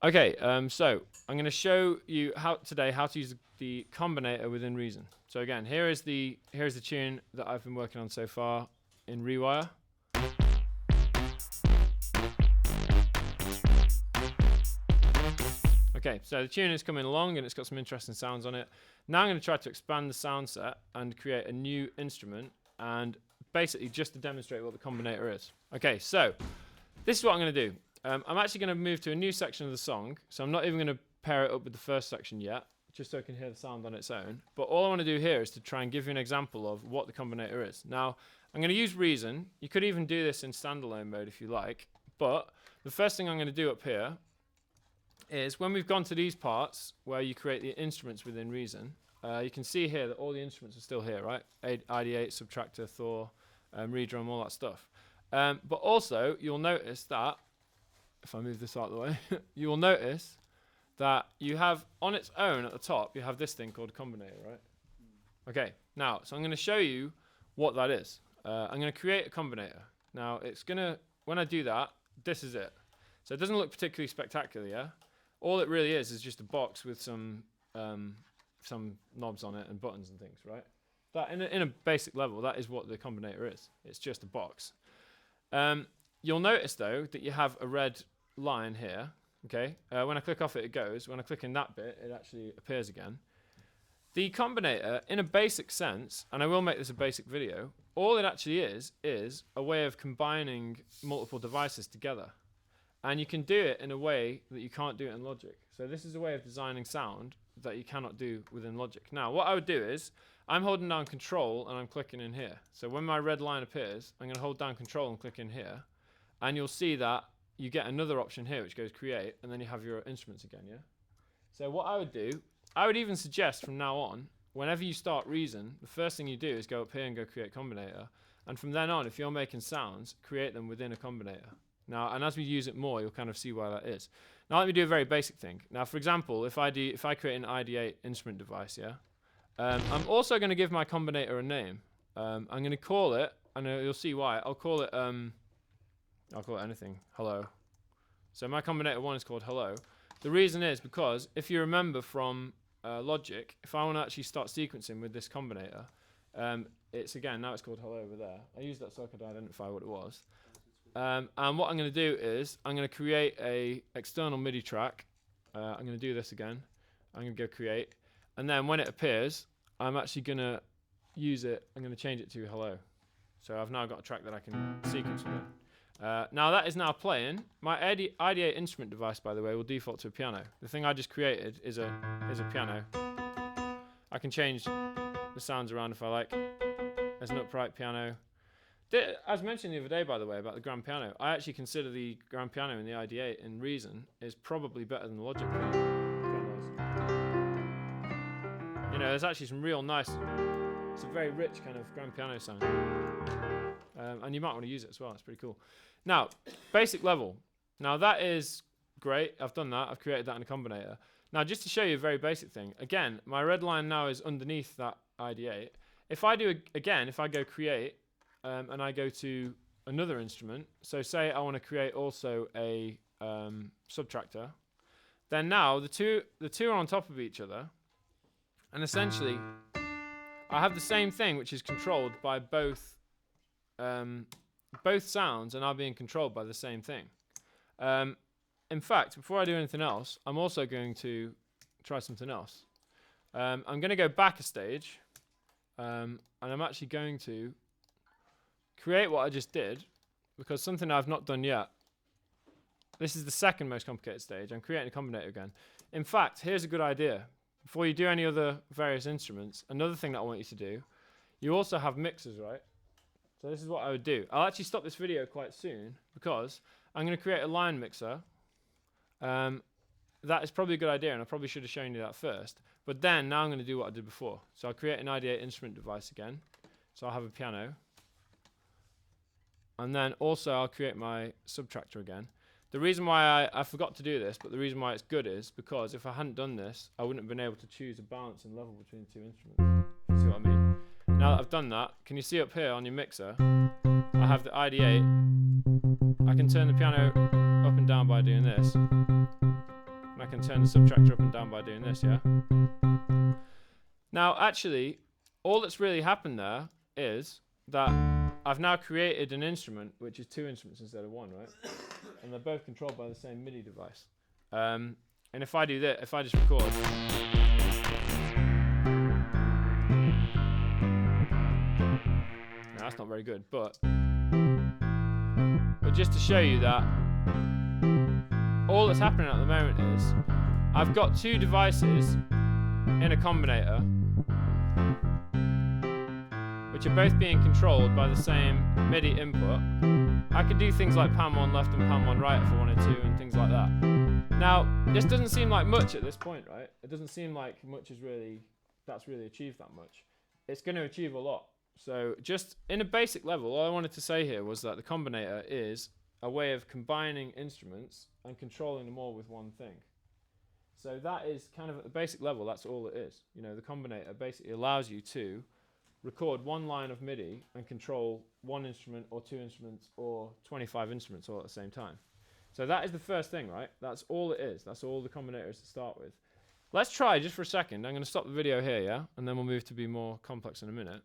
Okay, so I'm going to show you today how to use the Combinator within Reason. So again, here's the tune that I've been working on so far in Rewire. Okay, so the tune is coming along and it's got some interesting sounds on it. Now I'm going to try to expand the sound set and create a new instrument, and basically just to demonstrate what the Combinator is. Okay, so this is what I'm going to do. I'm actually going to move to a new section of the song, so I'm not even going to pair it up with the first section yet, just so I can hear the sound on its own. But all I want to do here is to try and give you an example of what the Combinator is. Now, I'm going to use Reason. You could even do this in standalone mode if you like, but the first thing I'm going to do up here is when we've gone to these parts where you create the instruments within Reason, you can see here that all the instruments are still here, right? ID8, subtractor, Thor, redrum, all that stuff. But also, you'll notice that if I move this out of the way, you will notice that you have on its own at the top, you have this thing called Combinator, right? Okay, now, so I'm going to show you what that is. I'm going to create a Combinator. Now, it's going to, when I do that, this is it. So it doesn't look particularly spectacular, yeah? All it really is just a box with some knobs on it and buttons and things, right? That in a basic level, that is what the Combinator is. It's just a box. You'll notice, though, that you have a red line here, okay? When I click off it, it goes. When I click in that bit, it actually appears again. The Combinator, in a basic sense, and I will make this a basic video, all it actually is a way of combining multiple devices together. And you can do it in a way that you can't do it in Logic. So this is a way of designing sound that you cannot do within Logic. Now, what I would do is, I'm holding down Control and I'm clicking in here. So when my red line appears, I'm going to hold down Control and click in here. And you'll see that you get another option here, which goes Create, and then you have your instruments again, yeah? So what I would do, I would even suggest from now on, whenever you start Reason, the first thing you do is go up here and go Create Combinator. And from then on, if you're making sounds, create them within a Combinator. Now, and as we use it more, you'll kind of see why that is. Now, let me do a very basic thing. Now, for example, if I create an ID8 instrument device, yeah, I'm also going to give my Combinator a name. I'm going to call it, and you'll see why. I'll call it anything. Hello. So my Combinator 1 is called Hello. The reason is because if you remember from Logic, if I want to actually start sequencing with this Combinator, it's called Hello over there. I used that so I could identify what it was. And what I'm going to do is I'm going to create a external Midi track. I'm going to do this again. I'm going to go create. And then when it appears, I'm actually going to use it. I'm going to change it to hello. So I've now got a track that I can sequence with it. Now that is now playing. My ID8 instrument device, by the way, will default to a piano. The thing I just created is a piano. I can change the sounds around if I like. There's an upright piano. As mentioned the other day, by the way, about the grand piano, I actually consider the grand piano in the ID8 in Reason is probably better than the Logic pianos. You know, there's actually some real nice, it's a very rich kind of grand piano sound. And you might want to use it as well, it's pretty cool. Now, basic level. Now that is great, I've done that, I've created that in a Combinator. Now just to show you a very basic thing, again, my red line now is underneath that ID8. If I do, again, if I go create, and I go to another instrument, so say I want to create also a subtractor, then now the two are on top of each other, and essentially I have the same thing which is controlled by both sounds, and are being controlled by the same thing. In fact, before I do anything else, I'm also going to try something else. I'm going to go back a stage, and I'm actually going to create what I just did, because something I've not done yet. This is the second most complicated stage. I'm creating a Combinator again. In fact, here's a good idea. Before you do any other various instruments, another thing that I want you to do, you also have mixers, right? So this is what I would do. I'll actually stop this video quite soon, because I'm going to create a line mixer. That is probably a good idea, and I probably should have shown you that first. But then, now I'm going to do what I did before. So I'll create an ID8 instrument device again. So I'll have a piano. And then also I'll create my subtractor again. The reason why I forgot to do this, but the reason why it's good is because if I hadn't done this, I wouldn't have been able to choose a balance and level between the two instruments. You see what I mean? Now that I've done that, can you see up here on your mixer, I have the ID8. I can turn the piano up and down by doing this. And I can turn the subtractor up and down by doing this, yeah? Now, actually, all that's really happened there is that I've now created an instrument which is 2 instruments instead of 1, right? And they're both controlled by the same MIDI device. And if I do that, if I just record, now that's not very good, but just to show you that all that's happening at the moment is I've got 2 devices in a combinator which are both being controlled by the same MIDI input. I could do things like pan 1 left and pan 1 right if I wanted to, and things like that. Now, this doesn't seem like much at this point, right? It doesn't seem like much is that's really achieved that much. It's going to achieve a lot. So just in a basic level, all I wanted to say here was that the Combinator is a way of combining instruments and controlling them all with one thing. So that is kind of at the basic level, that's all it is. You know, the Combinator basically allows you to record 1 line of MIDI and control 1 instrument or 2 instruments or 25 instruments all at the same time. So that is the first thing, right? That's all it is. That's all the Combinator is to start with. Let's try just for a second. I'm going to stop the video here, yeah? And then we'll move to be more complex in a minute.